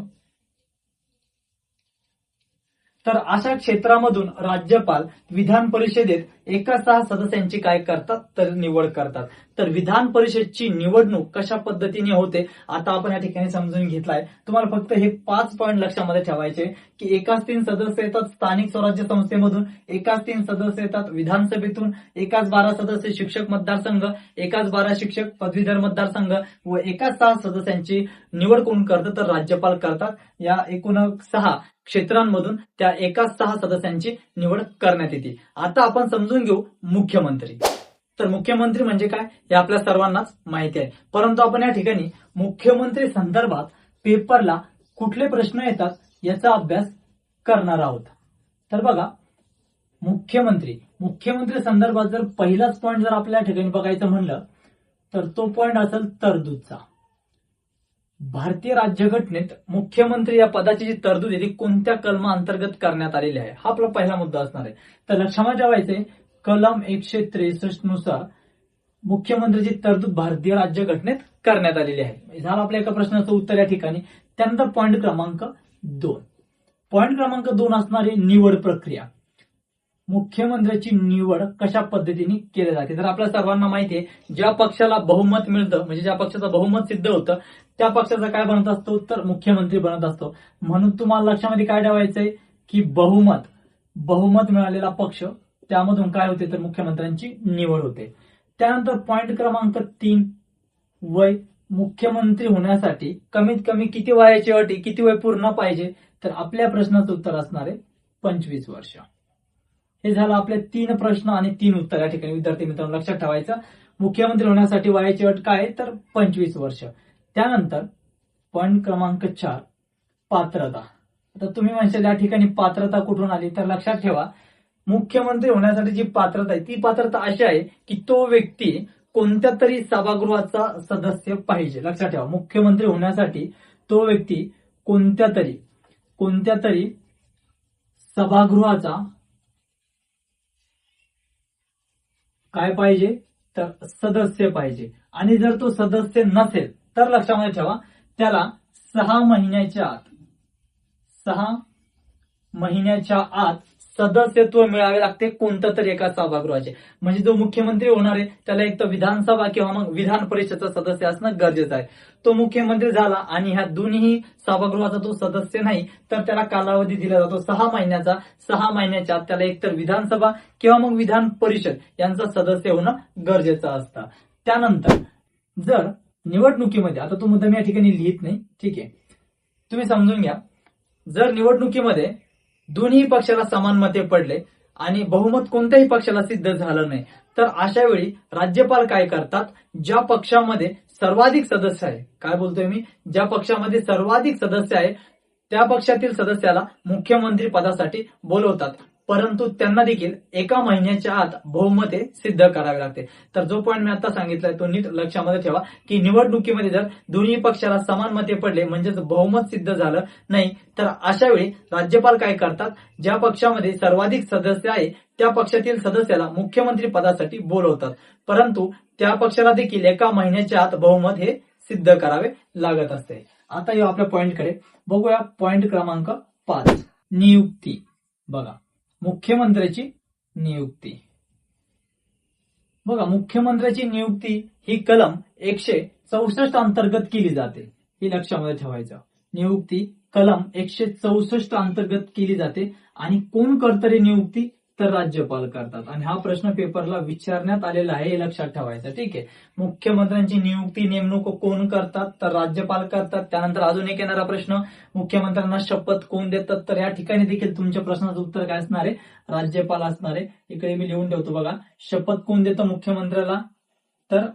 तर अशा क्षेत्रामधून राज्यपाल विधान परिषदेत एका 6 सदस्यांची काय करतात तर निवड करतात. तर विधान परिषदची निवडणूक कशा पद्धतीने होते आता आपण या ठिकाणी समजून घेतलाय. तुम्हाला फक्त हे 5 पॉईंट लक्षामध्ये ठेवायचे की एकाच 3 सदस्य येतात स्थानिक स्वराज्य संस्थेमधून, एकाच 3 सदस्य येतात विधानसभेतून, एकाच 12 सदस्य शिक्षक मतदारसंघ, एकाच 12 शिक्षक पदवीधर मतदारसंघ व एकाच 6 सदस्यांची निवड कोण करतं तर राज्यपाल करतात. या एकूण 6 क्षेत्रांमधून त्या एकाच 6 सदस्यांची निवड करण्यात येते. आता आपण समजून घेऊ मुख्यमंत्री. तर मुख्यमंत्री म्हणजे काय हे आपल्या सर्वांनाच माहिती आहे, परंतु आपण या ठिकाणी मुख्यमंत्री संदर्भात पेपरला कुठले प्रश्न येतात याचा अभ्यास करणार आहोत. तर बघा मुख्यमंत्री संदर्भात जर पहिलाच पॉईंट जर आपल्या ठिकाणी बघायचं म्हणलं तर तो पॉईंट असेल तरतूदचा. भारतीय राज्यघटनेत मुख्यमंत्री या पदाची जी तरतूद आहे ती कोणत्या कलमा अंतर्गत करण्यात आलेली आहे हा आपला पहिला मुद्दा असणार आहे. तर लक्षात ठेवायचे कलम 163 नुसार मुख्यमंत्र्याची तरतूद भारतीय राज्यघटनेत करण्यात आलेली आहे. झालं आपल्या एका प्रश्नाचं उत्तर या ठिकाणी. त्यानंतर पॉईंट क्रमांक 2 असणारी निवड प्रक्रिया. मुख्यमंत्र्याची निवड कशा पद्धतीने केली जाते तर आपल्या सर्वांना माहिती आहे ज्या पक्षाला बहुमत मिळतं म्हणजे ज्या पक्षाचं बहुमत सिद्ध होतं त्या पक्षाचा काय बनत असतो तर मुख्यमंत्री बनत असतो. म्हणून तुम्हाला लक्षामध्ये काय ठेवायचंय की बहुमत मिळालेला पक्ष त्यामधून काय होते तर मुख्यमंत्र्यांची निवड होते. त्यानंतर पॉईंट क्रमांक 3 वय. मुख्यमंत्री होण्यासाठी कमीत कमी किती वयाची अट आहे, किती वय पूर्ण पाहिजे तर आपल्या प्रश्नाचं उत्तर असणार आहे 25 वर्ष. हे झालं आपले 3 प्रश्न आणि 3 उत्तर. या ठिकाणी विद्यार्थी मित्रांनो लक्षात ठेवायचं मुख्यमंत्री होण्यासाठी वयाची अट काय आहे तर 25 वर्ष. त्यानंतर पॉईंट क्रमांक 4 पात्रता. आता तुम्ही म्हणशाल या ठिकाणी पात्रता कुठून आली तर लक्षात ठेवा मुख्यमंत्री होण्यासाठी जी पात्रता आहे ती पात्रता अशी आहे की तो व्यक्ती कोणत्या तरी सभागृहाचा सदस्य पाहिजे. लक्षात ठेवा मुख्यमंत्री होण्यासाठी तो व्यक्ती कोणत्या तरी सभागृहाचा काय पाहिजे तर सदस्य पाहिजे. आणि जर तो सदस्य नसेल तर लक्षामध्ये ठेवा त्याला 6 महिन्याच्या आत सदस्यत्व मिळावे लागते कोणत्या तरी एका सभागृहाचे. म्हणजे जो मुख्यमंत्री होणार आहे त्याला एक तर विधानसभा किंवा मग विधान परिषदचा सदस्य असणं गरजेचं आहे. तो मुख्यमंत्री झाला आणि ह्या दोन्ही सभागृहाचा तो सदस्य नाही तर त्याला कालावधी दिला जातो 6 महिन्याचा. 6 महिन्याच्या आत त्याला एकतर विधानसभा किंवा मग विधान परिषद यांचा सदस्य होणं गरजेचं असतं. त्यानंतर जर निवडणुकीमध्ये आता तो मुद्दा मी या ठिकाणी लिहित नाही, ठीक आहे, तुम्ही समजून घ्या. जर निवडणुकीमध्ये दोन्ही पक्षाला समान मते पडले आणि बहुमत कोणत्याही पक्षाला सिद्ध झालं नाही तर अशा वेळी राज्यपाल काय करतात ज्या पक्षामध्ये सर्वाधिक सदस्य आहे, काय बोलतोय मी, ज्या पक्षामध्ये सर्वाधिक सदस्य आहे त्या पक्षातील सदस्याला मुख्यमंत्री पदासाठी बोलवतात, परंतु त्यांना देखील 1 महिन्याच्या आत बहुमत सिद्ध करावे लागते. तर जो पॉईंट मी आता सांगितलाय तो नीट लक्षामध्ये ठेवा की निवडणुकीमध्ये जर दोन्ही पक्षाला समान मते पडले म्हणजेच बहुमत सिद्ध झालं नाही तर अशा वेळी राज्यपाल काय करतात ज्या पक्षामध्ये सर्वाधिक सदस्य आहे त्या पक्षातील सदस्याला मुख्यमंत्री पदासाठी बोलवतात, परंतु त्या पक्षाला देखील 1 महिन्याच्या आत बहुमत हे सिद्ध करावे लागत असते. आता येऊ आपल्या पॉईंटकडे. बघूया पॉईंट क्रमांक 5 नियुक्ती. बघा मुख्यमंत्र्याची नियुक्ती. बघा मुख्यमंत्र्याची नियुक्ती ही कलम 164 अंतर्गत केली जाते, ही लक्षामध्ये ठेवायचं. नियुक्ती कलम 164 अंतर्गत केली जाते आणि कोण करतं रे नियुक्ती तर राज्यपाल करतात. आणि हा प्रश्न पेपरला विचारण्यात आलेला आहे हे लक्षात ठेवायचं, ठीक आहे. मुख्यमंत्र्यांची नियुक्ती नेमणूक कोण करतात तर राज्यपाल करतात. त्यानंतर अजून एक येणारा प्रश्न मुख्यमंत्र्यांना शपथ कोण देतात तर या ठिकाणी देखील तुमच्या प्रश्नाचं उत्तर काय असणार आहे राज्यपाल असणार आहे. इकडे मी लिहून ठेवतो बघा शपथ कोण देतं मुख्यमंत्र्याला तर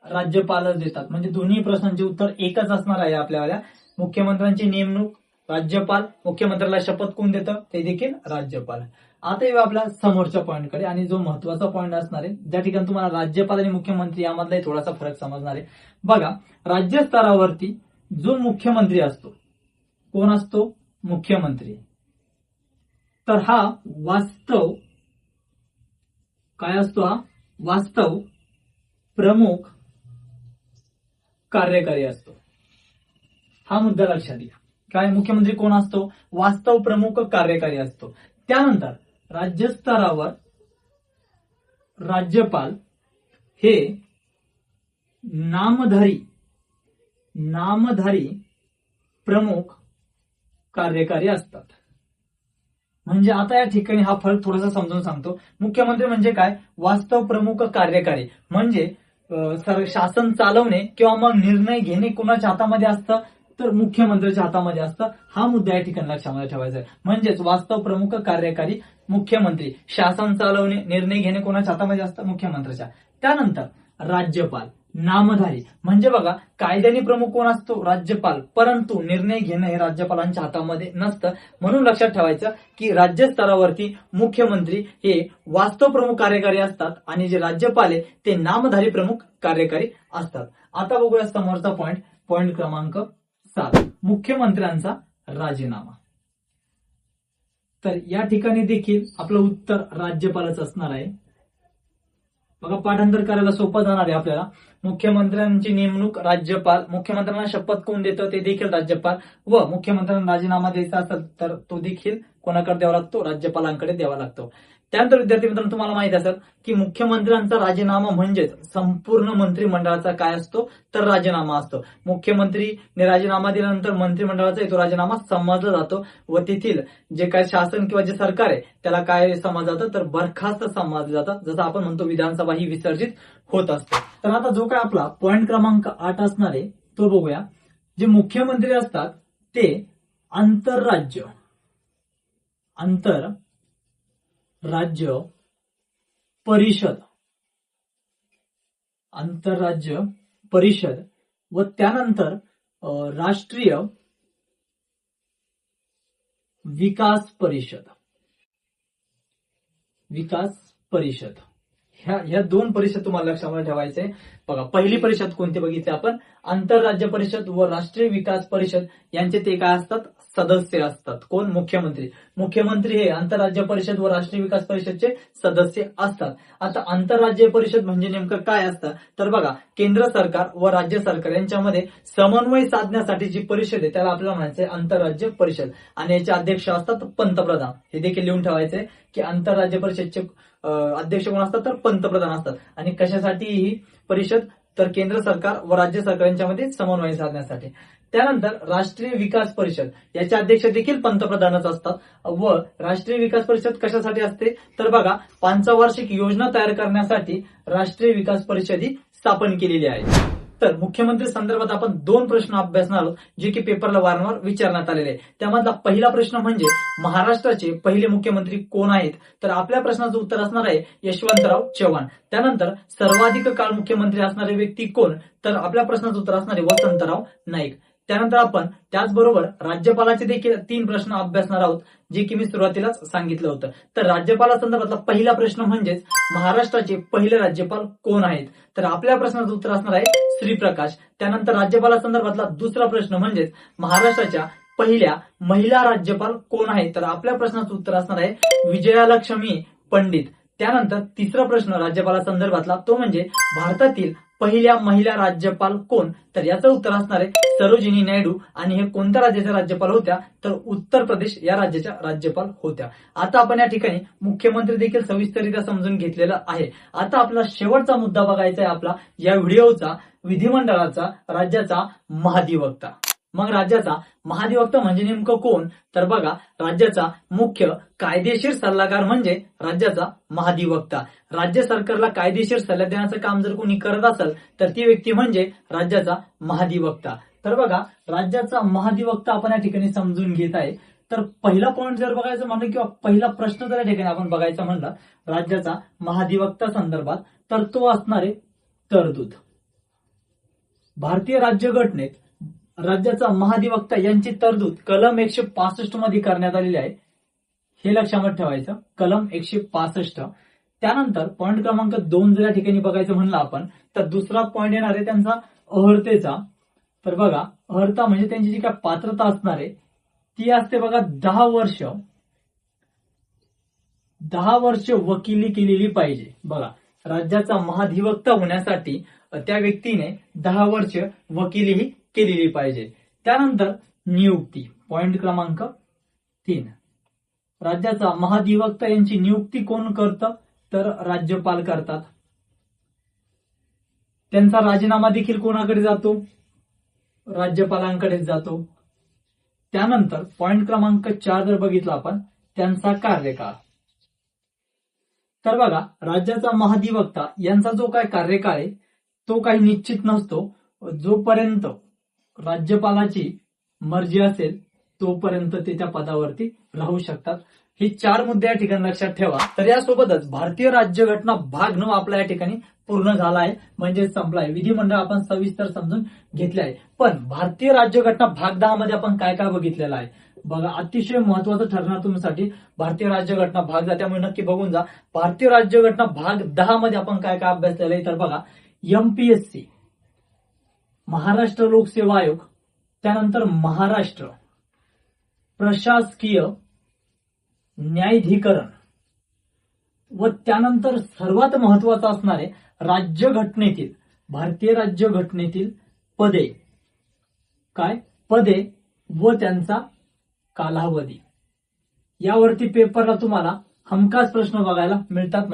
राज्यपालच देतात. म्हणजे दोन्ही प्रश्नांचे उत्तर एकच असणार आहे आपल्याला. मुख्यमंत्र्यांची नेमणूक राज्यपाल, मुख्यमंत्र्याला शपथ कोण देतं ते देखील राज्यपाल. आता येऊ आपल्या समोरच्या पॉईंटकडे आणि जो महत्वाचा पॉईंट असणार आहे ज्या ठिकाणी तुम्हाला राज्यपाल आणि मुख्यमंत्री यामधलाही थोडासा फरक समजणार आहे. बघा राज्य स्तरावरती जो मुख्यमंत्री असतो कोण असतो मुख्यमंत्री, तर हा वास्तव काय असतो हा वास्तव प्रमुख कार्यकारी असतो. हा मुद्दा लक्षात घ्या काय मुख्यमंत्री कोण असतो? वास्तव प्रमुख कार्यकारी असतो. त्यानंतर राज्यस्तरावर राज्यपाल हे नामधारी प्रमुख कार्यकारी असतात. म्हणजे आता या ठिकाणी हा फरक थोडासा समजून सांगतो. मुख्यमंत्री म्हणजे काय? वास्तव प्रमुख कार्यकारी, म्हणजे शासन चालवणे किंवा मग निर्णय घेणे कोणाच्या हातामध्ये असतं? तर मुख्यमंत्र्यांच्या हातामध्ये असतं. हा मुद्दा या ठिकाणी लक्षामध्ये ठेवायचा आहे. म्हणजेच वास्तव प्रमुख कार्यकारी मुख्यमंत्री, शासन चालवणे निर्णय घेणे कोणाच्या हातामध्ये असतं? मुख्यमंत्र्याच्या. त्यानंतर राज्यपाल नामधारी, म्हणजे बघा कायद्याने प्रमुख कोण असतो? राज्यपाल, परंतु निर्णय घेणं हे राज्यपालांच्या हातामध्ये नसतं. म्हणून लक्षात ठेवायचं की राज्य स्तरावरती मुख्यमंत्री हे वास्तव प्रमुख कार्यकारी असतात आणि जे राज्यपाल आहे ते नामधारी प्रमुख कार्यकारी असतात. आता बघूया समोरचा पॉइंट क्रमांक 7, मुख्यमंत्र्यांचा राजीनामा. तर या ठिकाणी देखील आपलं उत्तर राज्यपालच असणार आहे. बघा पाठांतर करायला सोपं जाणार आहे आपल्याला. मुख्यमंत्र्यांची नेमणूक राज्यपाल, मुख्यमंत्र्यांना शपथ कोण देतं? ते देखील राज्यपाल, व मुख्यमंत्र्यांना राजीनामा द्यायचा असेल तर तो देखील कोणाकडे द्यावा लागतो? राज्यपालांकडे द्यावा लागतो. त्यानंतर विद्यार्थी मित्रांनो तुम्हाला माहित असेल की मुख्यमंत्र्यांचा राजीनामा म्हणजेच संपूर्ण मंत्रिमंडळाचा काय असतो? तर राजीनामा असतो. मुख्यमंत्रीने राजीनामा दिल्यानंतर मंत्रिमंडळाचा तो राजीनामा समजला जातो व तेथील जे काय शासन किंवा जे सरकार आहे त्याला काय समजलं जातं? तर बरखास्त समजलं जातं. जसं आपण म्हणतो विधानसभा ही विसर्जित होत असते. तर आता जो काय आपला पॉइंट क्रमांक 8 असणार आहे तो बघूया. जे मुख्यमंत्री असतात ते आंतरराज्य परिषद व त्यानंतर राष्ट्रीय विकास परिषद ह्या दोन परिषद तुम्हाला लक्षामध्ये ठेवायचे. बघा पहिली परिषद कोणती बघितली आपण? आंतरराज्य परिषद व राष्ट्रीय विकास परिषद यांचे ते काय असतात? सदस्य असतात. कोण? मुख्यमंत्री हे आंतरराज्य परिषद व राष्ट्रीय विकास परिषदचे सदस्य असतात. आता आंतरराज्य परिषद म्हणजे नेमकं काय असतं? तर बघा केंद्र सरकार व राज्य सरकार यांच्यामध्ये समन्वय साधण्यासाठी जी परिषद आहे त्याला आपल्याला म्हणायचंय आंतरराज्य परिषद आणि याचे अध्यक्ष असतात पंतप्रधान. हे देखील लिहून ठेवायचंय की आंतरराज्य परिषदचे अध्यक्ष कोण असतात? तर पंतप्रधान असतात. आणि कशासाठी ही परिषद? तर केंद्र सरकार व राज्य सरकार यांच्यामध्ये समन्वय साधण्यासाठी. त्यानंतर राष्ट्रीय विकास परिषद याचे अध्यक्ष देखील पंतप्रधानच असतात व राष्ट्रीय विकास परिषद कशासाठी असते? तर बघा पंचवार्षिक योजना तयार करण्यासाठी राष्ट्रीय विकास परिषद ही स्थापन केलेली आहे. तर मुख्यमंत्री संदर्भात आपण 2 प्रश्न अभ्यासणार आहोत जे की पेपरला वारंवार विचारण्यात आलेले आहे. त्यामधला पहिला प्रश्न म्हणजे महाराष्ट्राचे पहिले मुख्यमंत्री कोण आहेत? तर आपल्या प्रश्नाचं उत्तर असणार आहे यशवंतराव चव्हाण. त्यानंतर सर्वाधिक काळ मुख्यमंत्री असणारे व्यक्ती कोण? तर आपल्या प्रश्नाचं उत्तर असणार आहे वसंतराव नाईक. त्यानंतर आपण त्याचबरोबर राज्यपालाचे देखील 3 प्रश्न अभ्यासणार आहोत जे की मी सुरुवातीलाच सांगितलं होतं. तर राज्यपालासंदर्भातला पहिला प्रश्न म्हणजेच महाराष्ट्राचे पहिले राज्यपाल कोण आहेत? तर आपल्या प्रश्नाचं उत्तर असणार आहे श्रीप्रकाश. त्यानंतर राज्यपालासंदर्भातला दुसरा प्रश्न म्हणजेच महाराष्ट्राच्या पहिल्या महिला राज्यपाल कोण आहेत? तर आपल्या प्रश्नाचं उत्तर असणार आहे विजयालक्ष्मी पंडित. त्यानंतर तिसरा प्रश्न राज्यपालासंदर्भातला तो म्हणजे भारतातील पहिल्या महिला राज्यपाल कोण? तर याचं उत्तर असणार आहे सरोजिनी नायडू. आणि हे कोणत्या राज्याच्या राज्यपाल होत्या? तर उत्तर प्रदेश या राज्याच्या राज्यपाल होत्या. आता आपण या ठिकाणी मुख्यमंत्री देखील सविस्तररित्या समजून घेतलेला आहे. आता आपला शेवटचा मुद्दा बघायचा आहे आपला या व्हिडिओचा, विधिमंडळाचा राज्याचा महाधिवक्ता. मग राज्याचा महाधिवक्ता म्हणजे नेमकं कोण? तर बघा राज्याचा मुख्य कायदेशीर सल्लागार म्हणजे राज्याचा महाधिवक्ता. राज्य सरकारला कायदेशीर सल्ला देण्याचं काम जर कोणी करत असेल तर ती व्यक्ती म्हणजे राज्याचा महाधिवक्ता. तर बघा राज्याचा महाधिवक्ता आपण या ठिकाणी समजून घेत आहे. तर पहिला पॉइंट जर बघायचं म्हणलं किंवा पहिला प्रश्न जर या ठिकाणी आपण बघायचा म्हणला राज्याचा महाधिवक्ता संदर्भात तर तो असणार आहे तरतूद. भारतीय राज्यघटनेत राज्याचा महाधिवक्ता यांची तरतूद कलम 165 मध्ये करण्यात आलेली आहे. हे लक्षात ठेवायचं, कलम 165. त्यानंतर पॉइंट क्रमांक 2 जर या ठिकाणी बघायचं म्हणलं आपण तर दुसरा पॉइंट येणार आहे त्यांचा अर्हतेचा. तर बघा अर्हता म्हणजे त्यांची जी काय पात्रता असणार आहे ती असते बघा 10 वर्ष वकिली केलेली पाहिजे. बघा राज्याचा महाधिवक्ता होण्यासाठी त्या व्यक्तीने 10 वर्ष वकिलीही केलेली पाहिजे. त्यानंतर नियुक्ती. पॉइंट क्रमांक 3. राज्याचा महाधिवक्ता यांची नियुक्ती कोण करतं? तर राज्यपाल करतात. त्यांचा राजीनामा देखील कोणाकडे जातो? राज्यपालांकडे जातो. त्यानंतर पॉइंट क्रमांक 4 जर बघितला आपण, त्यांचा कार्यकाळ. तर बघा, राज्याचा महाधिवक्ता यांचा जो काय कार्यकाळ आहे तो काही निश्चित नसतो. जोपर्यंत राज्यपालाची मर्जी असेल तोपर्यंत ते त्या पदावरती राहू शकतात. हे 4 मुद्दे या ठिकाणी लक्षात ठेवा. तर यासोबतच भारतीय राज्यघटना भाग 9 आपल्या या ठिकाणी पूर्ण झाला आहे, म्हणजे संपलाय. विधिमंडळ आपण सविस्तर समजून घेतले आहे. पण भारतीय राज्यघटना भाग 10 मध्ये आपण काय काय बघितलेलं आहे बघा. अतिशय महत्वाचं ठरणार तुमच्यासाठी भारतीय राज्यघटना भाग 10, त्यामुळे नक्की बघून जा. भारतीय राज्यघटना भाग 10 मध्ये आपण काय काय अभ्यासलेलं आहे तर बघा, एमपीएससी, महाराष्ट्र लोकसेवा आयोग, त्यानंतर महाराष्ट्र प्रशासकीय न्यायाधिकरण व त्यानंतर सर्वात महत्वाचं असणारे राज्यघटनेतील, भारतीय राज्यघटनेतील पदे, काय पदे व त्यांचा कालावधी. यावरती पेपरला तुम्हाला हमखास प्रश्न बघायला मिळतात.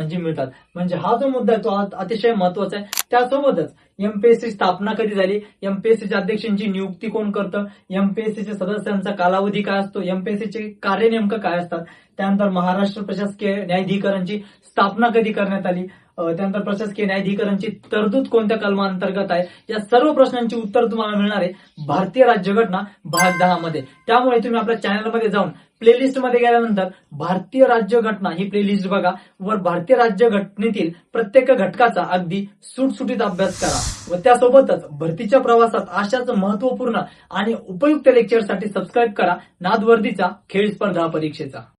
म्हणजे हा जो मुद्दा आहे तो अतिशय महत्वाचा आहे. त्यासोबतच एमपीएससी स्थापना कधी झाली, एमपीएससीच्या अध्यक्षांची नियुक्ती कोण करतं, एमपीएससीच्या सदस्यांचा कालावधी काय असतो, एमपीएससीचे कार्य नेमकं काय असतात, त्यानंतर महाराष्ट्र प्रशासकीय न्यायाधिकरणची स्थापना कधी करण्यात आली, त्यानंतर प्रशासकीय न्यायाधिकरणची तरतूद कोणत्या कलमांतर्गत आहे, या सर्व प्रश्नांची उत्तर तुम्हाला मिळणार आहे भारतीय राज्यघटना भाग 10 मध्ये. त्यामुळे तुम्ही आपल्या चॅनलमध्ये जाऊन प्लेलिस्ट मध्ये गेल्यानंतर भारतीय राज्यघटना ही प्लेलिस्ट बघा व भारतीय राज्यघटनेतील प्रत्येक घटकाचा अगदी सुटसुटीत अभ्यास करा. व त्यासोबतच भरतीच्या प्रवासात अशाच महत्वपूर्ण आणि उपयुक्त लेक्चरसाठी सबस्क्राईब करा नादवर्दीचा खेळ स्पर्धा परीक्षेचा.